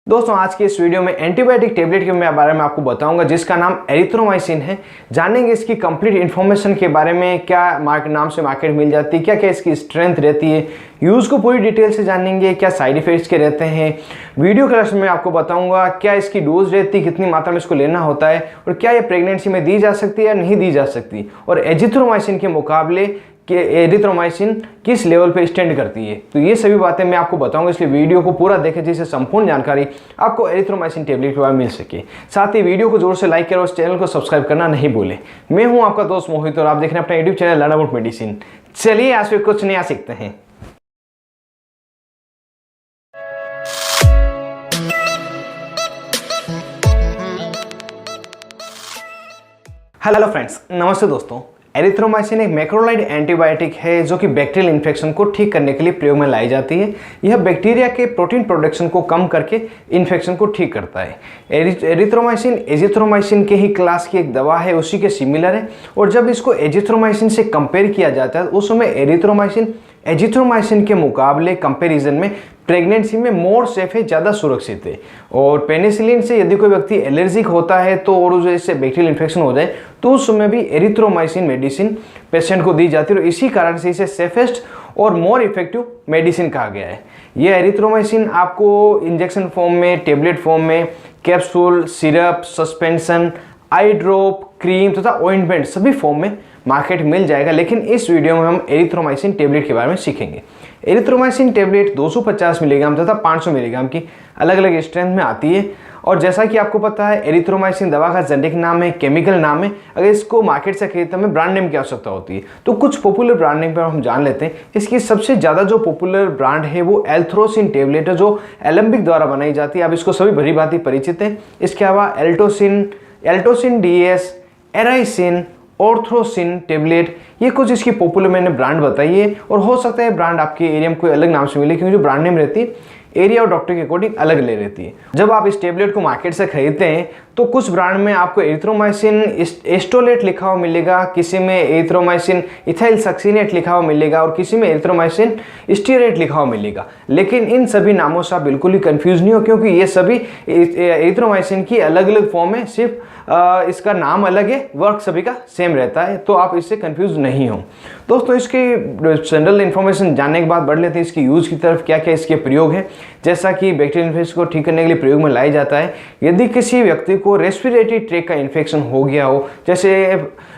दोस्तों आज के इस वीडियो में एंटीबायोटिक टेबलेट के बारे में आपको बताऊंगा जिसका नाम एरिथ्रोमाइसिन है। जानेंगे इसकी कंप्लीट इन्फॉर्मेशन के बारे में, क्या नाम से मार्केट मिल जाती है, क्या क्या इसकी स्ट्रेंथ रहती है, यूज़ को पूरी डिटेल से जानेंगे, क्या साइड इफेक्ट्स के रहते हैं। वीडियो क्लास में आपको बताऊंगा क्या इसकी डोज रहती है, कितनी मात्रा में इसको लेना होता है और क्या ये प्रेगनेंसी में दी जा सकती है या नहीं दी जा सकती, और एजिथ्रोमाइसिन के मुकाबले कि एरिथ्रोमाइसिन किस लेवल पे स्टैंड करती है। तो ये सभी बातें मैं आपको बताऊंगा, इसलिए वीडियो को पूरा देखें जिससे संपूर्ण जानकारी आपको एरिथ्रोमाइसिन टेबलेट के बारे में मिल सके। साथ ही वीडियो को जोर से लाइक करें और चैनल को सब्सक्राइब करना नहीं भूलें। मैं हूं आपका दोस्त मोहित और आप देख रहे हैं अपना YouTube channel learn about medicine. चलिए आज फिर कुछ नया सीखते हैं। हेलो फ्रेंड्स, नमस्ते दोस्तों। एरिथ्रोमाइसिन एक मैक्रोलाइड एंटीबायोटिक है जो कि बैक्टीरियल इन्फेक्शन को ठीक करने के लिए प्रयोग में लाई जाती है। यह बैक्टीरिया के प्रोटीन प्रोडक्शन को कम करके इन्फेक्शन को ठीक करता है। एरिथ्रोमाइसिन एजिथ्रोमाइसिन के ही क्लास की एक दवा है, उसी के सिमिलर है। और जब इसको एजिथ्रोमाइसिन से कंपेयर किया जाता है उस समय एरिथ्रोमाइसिन एजिथ्रोमाइसिन के मुकाबले कंपैरिजन में प्रेगनेंसी में मोर सेफ है, ज़्यादा सुरक्षित है। और पेनिसिलिन से यदि कोई व्यक्ति एलर्जिक होता है तो और उससे बैक्टीरियल इन्फेक्शन हो जाए तो उस समय भी एरिथ्रोमाइसिन मेडिसिन पेशेंट को दी जाती है और इसी कारण से इसे सेफेस्ट और मोर इफेक्टिव मेडिसिन कहा गया है। यह एरिथ्रोमाइसिन आपको इंजेक्शन फॉर्म में, टेबलेट फॉर्म में, कैप्सूल, सिरप, सस्पेंशन, आई ड्रॉप, क्रीम तथा ऑइंटमेंट सभी फॉर्म में मार्केट मिल जाएगा। लेकिन इस वीडियो में हम एरिथ्रोमाइसिन टेबलेट के बारे में सीखेंगे। एरिथ्रोमाइसिन टेबलेट 250 मिलीग्राम तथा 500 मिलीग्राम की अलग अलग स्ट्रेंथ में आती है। और जैसा कि आपको पता है एरिथ्रोमाइसिन दवा का जेनेरिक नाम है, केमिकल नाम है। अगर इसको मार्केट से खरीदते हमें ब्रांड नेम की आवश्यकता होती है, तो कुछ पॉपुलर ब्रांड नेम पर हम जान लेते हैं। इसकी सबसे ज़्यादा जो पॉपुलर ब्रांड है वो एल्थ्रोसिन टेबलेट है, जो एलेम्बिक द्वारा बनाई जाती है। अब इसको सभी भली भांति परिचित है। इसके अलावा एल्टोसिन डीएस, एराइसिन, ऑर्थ्रोसिन टेबलेट, ये कुछ इसकी पॉपुलर मैंने ब्रांड बताई है। और हो सकता है ब्रांड आपके एरिया में कोई अलग नाम से मिले, क्योंकि जो ब्रांड नेम रहती है एरिया और डॉक्टर के अकॉर्डिंग अलग ले रहती है। जब आप इस टेबलेट को मार्केट से खरीदते हैं तो कुछ ब्रांड में आपको एरिथ्रोमाइसिन एस्टोलेट लिखा हुआ मिलेगा, किसी में एरिथ्रोमाइसिन इथाइल सक्सिनेट लिखा हुआ मिलेगा और किसी में एरिथ्रोमाइसिन स्टीरेट लिखा हुआ मिलेगा। लेकिन इन सभी नामों से आप बिल्कुल ही कंफ्यूज नहीं हो, क्योंकि ये सभी एरिथ्रोमाइसिन की अलग अलग फॉर्म है। सिर्फ इसका नाम अलग है, वर्क सभी का सेम रहता है, तो आप इससे कंफ्यूज नहीं हो। दोस्तों इसकी जनरल इन्फॉर्मेशन जानने के बाद बढ़ लेते हैं इसकी यूज़ की तरफ। क्या क्या इसके प्रयोग हैं। जैसा कि बैक्टीरियल इन्फेक्शन को ठीक करने के लिए प्रयोग में लाया जाता है। यदि किसी व्यक्ति को रेस्पिरेटरी ट्रैक का इन्फेक्शन हो गया हो, जैसे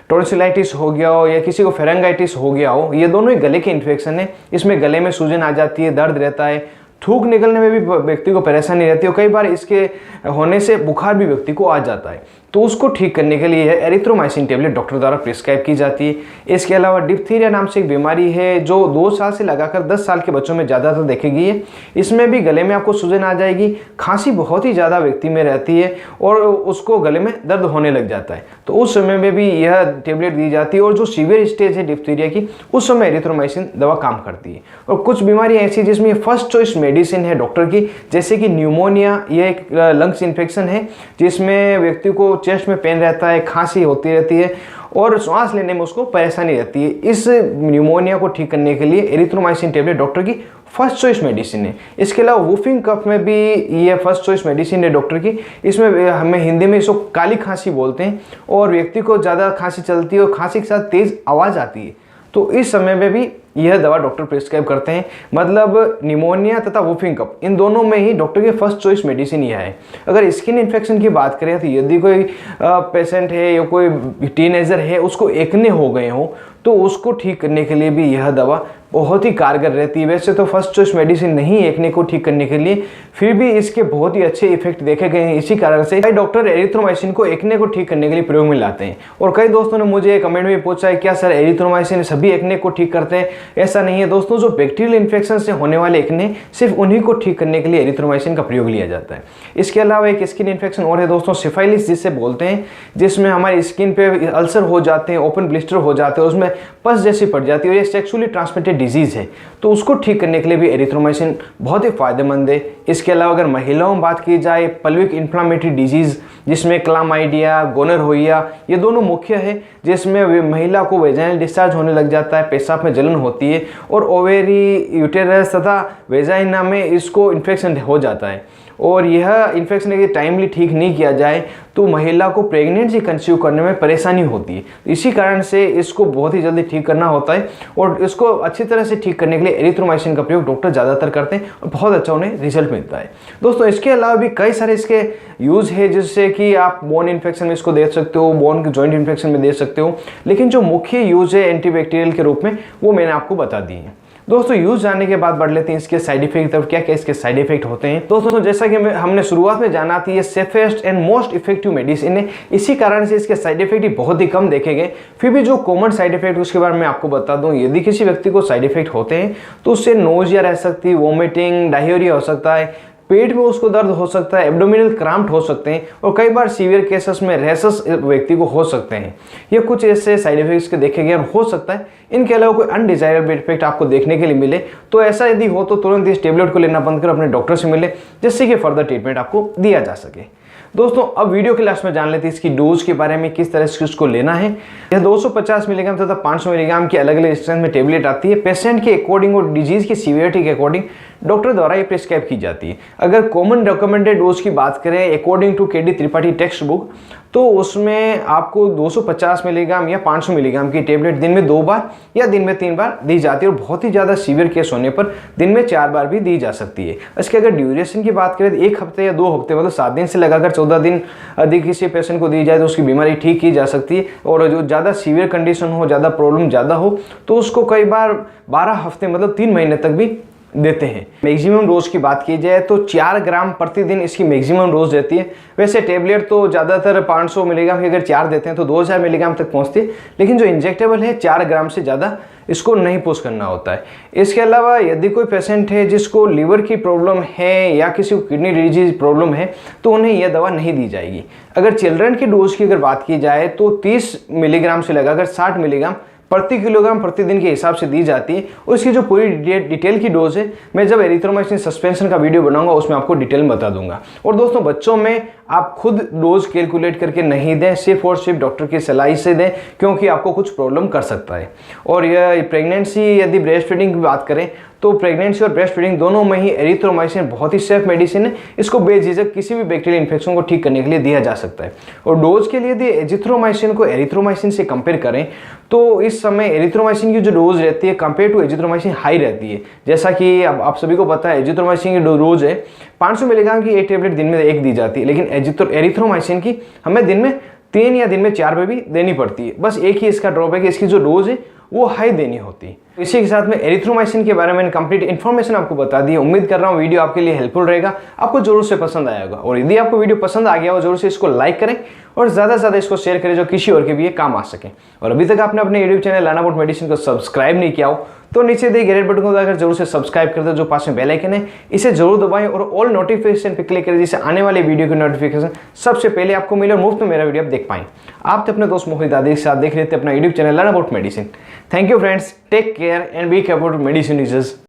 टॉन्सिलाइटिस हो गया हो या किसी को फेरेंगाइटिस हो गया हो, ये दोनों ही गले के इन्फेक्शन है। इसमें गले में सूजन आ जाती है, दर्द रहता है, थूक निकलने में भी व्यक्ति को परेशानी रहती है और कई बार इसके होने से बुखार भी व्यक्ति को आ जाता है। तो उसको ठीक करने के लिए एरिथ्रोमाइसिन टेबलेट डॉक्टर द्वारा प्रिस्क्राइब की जाती है। इसके अलावा डिप्थीरिया नाम से एक बीमारी है जो 2 साल से लगाकर 10 साल के बच्चों में ज़्यादातर देखी गई है। इसमें भी गले में आपको सूजन आ जाएगी, खांसी बहुत ही ज़्यादा व्यक्ति में रहती है और उसको गले में दर्द होने लग जाता है। तो उस समय में भी यह टेबलेट दी जाती है और जो सीवियर स्टेज है डिप्थीरिया की, उस समय एरिथ्रोमाइसिन दवा काम करती है। और कुछ बीमारियाँ ऐसी जिसमें फर्स्ट चॉइस मेडिसिन है डॉक्टर की, जैसे कि न्यूमोनिया, यह एक लंग्स इन्फेक्शन है जिसमें व्यक्ति को चेस्ट में पेन रहता है, खांसी होती रहती है और श्वास लेने में उसको परेशानी रहती है। इस न्यूमोनिया को ठीक करने के लिए एरिथ्रोमाइसिन टेबलेट डॉक्टर की फर्स्ट चॉइस मेडिसिन है। इसके अलावा वूफिंग कफ में भी ये फर्स्ट चॉइस मेडिसिन है डॉक्टर की। इसमें हमें हिंदी में इसको काली खांसी बोलते हैं और व्यक्ति को ज़्यादा खांसी चलती है और खांसी के साथ तेज़ आवाज़ आती है, तो इस समय में भी यह दवा डॉक्टर प्रिस्क्राइब करते हैं। मतलब निमोनिया तथा वूफिंग कफ, इन दोनों में ही डॉक्टर की फर्स्ट चॉइस मेडिसिन यह है। अगर स्किन इन्फेक्शन की बात करें तो यदि कोई पेशेंट है या कोई टीनेजर है, उसको एक्ने हो गए हो, तो उसको ठीक करने के लिए भी यह दवा बहुत ही कारगर रहती है। वैसे तो फर्स्ट चॉइस मेडिसिन नहीं एक्ने को ठीक करने के लिए, फिर भी इसके बहुत ही अच्छे इफेक्ट देखे गए हैं। इसी कारण से कई डॉक्टर एरिथ्रोमाइसिन को एक्ने को ठीक करने के लिए प्रयोग में लाते हैं। और कई दोस्तों ने मुझे कमेंट में पूछा है क्या सर एरिथ्रोमाइसिन सभी एक्ने को ठीक करते हैं। ऐसा नहीं है दोस्तों, जो बैक्टीरियल इन्फेक्शन से होने वाले एक्ने सिर्फ उन्हीं को ठीक करने के लिए एरिथ्रोमाइसिन का प्रयोग लिया जाता है। इसके अलावा एक स्किन इन्फेक्शन और है दोस्तों, सिफाइलिस जिसे बोलते हैं, जिसमें हमारी स्किन पे अल्सर हो जाते हैं, ओपन ब्लिस्टर हो जाते हैं, उसमें पस जैसी पड़ जाती है और ये सेक्सुअली ट्रांसमिटेड डिजीज है, तो उसको ठीक करने के लिए भी एरिथ्रोमाइसिन बहुत ही फायदेमंद है। इसके अलावा अगर महिलाओं में बात की जाए, पल्विक इन्फ्लामेटरी डिजीज जिसमें क्लामाइडिया, गोनोरिया, ये दोनों मुख्य है, जिसमें महिला को वेजाइनल डिस्चार्ज होने लग जाता है, पेशाब में जलन होती है और ओवेरी, यूटेरस तथा वेजाइना में इसको इन्फेक्शन हो जाता है। और यह इन्फेक्शन यदि टाइमली ठीक नहीं किया जाए तो महिला को प्रेगनेंसी कंसीव करने में परेशानी होती है। इसी कारण से इसको बहुत ही जल्दी ठीक करना होता है और इसको अच्छी तरह से ठीक करने के लिए एरिथ्रोमाइसिन का प्रयोग डॉक्टर ज़्यादातर करते हैं और बहुत अच्छा उन्हें रिजल्ट मिलता है। दोस्तों इसके अलावा भी कई सारे इसके यूज़ है, जिससे कि आप बोन इन्फेक्शन में इसको दे सकते हो, बोन के जॉइंट इन्फेक्शन में दे सकते हो, लेकिन जो मुख्य यूज़ है एंटीबैक्टीरियल के रूप में वो मैंने आपको बता दी है। दोस्तों यूज जानने के बाद बढ़ लेते हैं इसके साइड इफेक्ट तब क्या क्या इसके साइड इफेक्ट होते हैं। दोस्तों जैसा कि हमने शुरुआत में जाना थी, ये safest and most effective medicine है, इसी कारण से इसके साइड इफेक्ट ही बहुत ही कम देखे गए। फिर भी जो कॉमन साइड इफेक्ट उसके बारे में आपको बता दूं, यदि किसी व्यक्ति को साइड इफेक्ट होते हैं तो उससे नोजिया रह सकती है, वोमिटिंग, डायरिया हो सकता है, पेट में उसको दर्द हो सकता है, एब्डोमिनल क्रैम्प हो सकते हैं और कई बार सीवियर केसेस में रैशेस व्यक्ति को हो सकते हैं। ये कुछ ऐसे साइड इफेक्ट्स के देखे गए और हो सकता है इनके अलावा कोई अनडिजायरेबल इफेक्ट आपको देखने के लिए मिले, तो ऐसा यदि हो तो तुरंत इस टेबलेट को लेना बंद कर अपने डॉक्टर से मिले, जिससे कि फर्दर ट्रीटमेंट आपको दिया जा सके। दोस्तों अब वीडियो के लास्ट में जान लेते हैं इसकी डोज के बारे में, किस तरह से इसको लेना है। यह 250 मिलीग्राम तथा 500 मिलीग्राम की अलग अलग स्ट्रेंथ में टेबलेट आती है। पेशेंट के अकॉर्डिंग और डिजीज की सीवियरिटी के अकॉर्डिंग डॉक्टर द्वारा ये प्रिस्क्राइब की जाती है। अगर कॉमन रिकमेंडेड डोज की बात करें according to KD Tripathi textbook, तो उसमें आपको 250 मिलीग्राम या 500 मिलीग्राम की टेबलेट दिन में 2 बार या दिन में 3 बार दी जाती है और बहुत ही ज़्यादा सीवियर केस होने पर दिन में 4 बार भी दी जा सकती है। इसके अगर ड्यूरेशन की बात करें तो 1 हफ्ते या 2 हफ्ते, मतलब 7 दिन से लगाकर 14 दिन यदि किसी पेशेंट को दी जाए तो उसकी बीमारी ठीक की जा सकती है। और जो ज़्यादा सीवियर कंडीशन हो, ज़्यादा प्रॉब्लम ज़्यादा हो, तो उसको कई बार 12 हफ्ते मतलब 3 महीने तक भी देते हैं। मैक्सिमम डोज की बात की जाए तो 4 ग्राम प्रतिदिन इसकी मैक्सिमम डोज रहती है। वैसे टेबलेट तो ज़्यादातर 500 मिलीग्राम की अगर 4 देते हैं तो 2000 मिलीग्राम तक पहुंचती है, लेकिन जो इंजेक्टेबल है 4 ग्राम से ज़्यादा इसको नहीं पुश करना होता है। इसके अलावा यदि कोई पेशेंट है जिसको लीवर की प्रॉब्लम है या किसी को किडनी डिजीज प्रॉब्लम है तो उन्हें यह दवा नहीं दी जाएगी। अगर चिल्ड्रन की डोज की अगर बात की जाए तो 30 मिलीग्राम से लगाकर 60 मिलीग्राम प्रति किलोग्राम प्रतिदिन के हिसाब से दी जाती है। उसकी जो पूरी डिटेल की डोज है मैं जब एरिथ्रोमाइसिन सस्पेंशन का वीडियो बनाऊंगा उसमें आपको डिटेल में बता दूंगा। और दोस्तों बच्चों में आप खुद डोज कैलकुलेट करके नहीं दें, सिर्फ और सिर्फ डॉक्टर की सलाह से दें, क्योंकि आपको कुछ प्रॉब्लम कर सकता है। और यह प्रेगनेंसी यदि ब्रेस्ट फीडिंग की बात करें तो प्रेगनेंसी और ब्रेस्ट फीडिंग दोनों में ही एरिथ्रोमाइसिन बहुत ही सेफ मेडिसिन है। इसको बेझिझक किसी भी बैक्टीरियल इन्फेक्शन को ठीक करने के लिए दिया जा सकता है। और डोज के लिए यदि एजिथ्रोमाइसिन को एरिथ्रोमाइसिन से कंपेयर करें तो इस समय एरिथ्रोमाइसिन की जो डोज रहती है कंपेयर टू एजिथ्रोमाइसिन हाई रहती है। जैसा कि अब आप सभी को पता है एजिथ्रोमाइसिन की डोज है 500 मिलीग्राम की एक टेबलेट दिन में 1 दी जाती है, लेकिन एरिथ्रोमाइसिन की हमें दिन में 3 या दिन में 4 बार भी देनी पड़ती है। बस एक ही इसका ड्रॉबैक है, इसकी जो डोज है वो हाई देनी होती है। इसी के साथ में एरिथ्रोमाइसिन के बारे में कंप्लीट इन्फॉर्मेशन आपको बता दी है। उम्मीद कर रहा हूँ वीडियो आपके लिए हेल्पफुल रहेगा, आपको जरूर से पसंद आएगा। और यदि आपको वीडियो पसंद आ गया हो जरूर से इसको लाइक करें और ज़्यादा से ज़्यादा इसको शेयर करें जो किसी और के भी ये काम आ सके। और अभी तक आपने अपने YouTube channel learn about medicine को सब्सक्राइब नहीं किया हो तो नीचे दिए रेड बटन को दबाकर जरूर से सब्सक्राइब कर दो। जो पास में बेल आइकन है इसे जरूर दबाएं और ऑल नोटिफिकेशन पे क्लिक करें, जिससे आने वाले वीडियो की नोटिफिकेशन सबसे पहले आपको मिले और मुफ्त में मेरा वीडियो आप देख पाएं। आप तो अपने दोस्त मोहित दादी के साथ देख लेते अपना YouTube channel learn about medicine. Thank you friends, take care and be careful medicine users.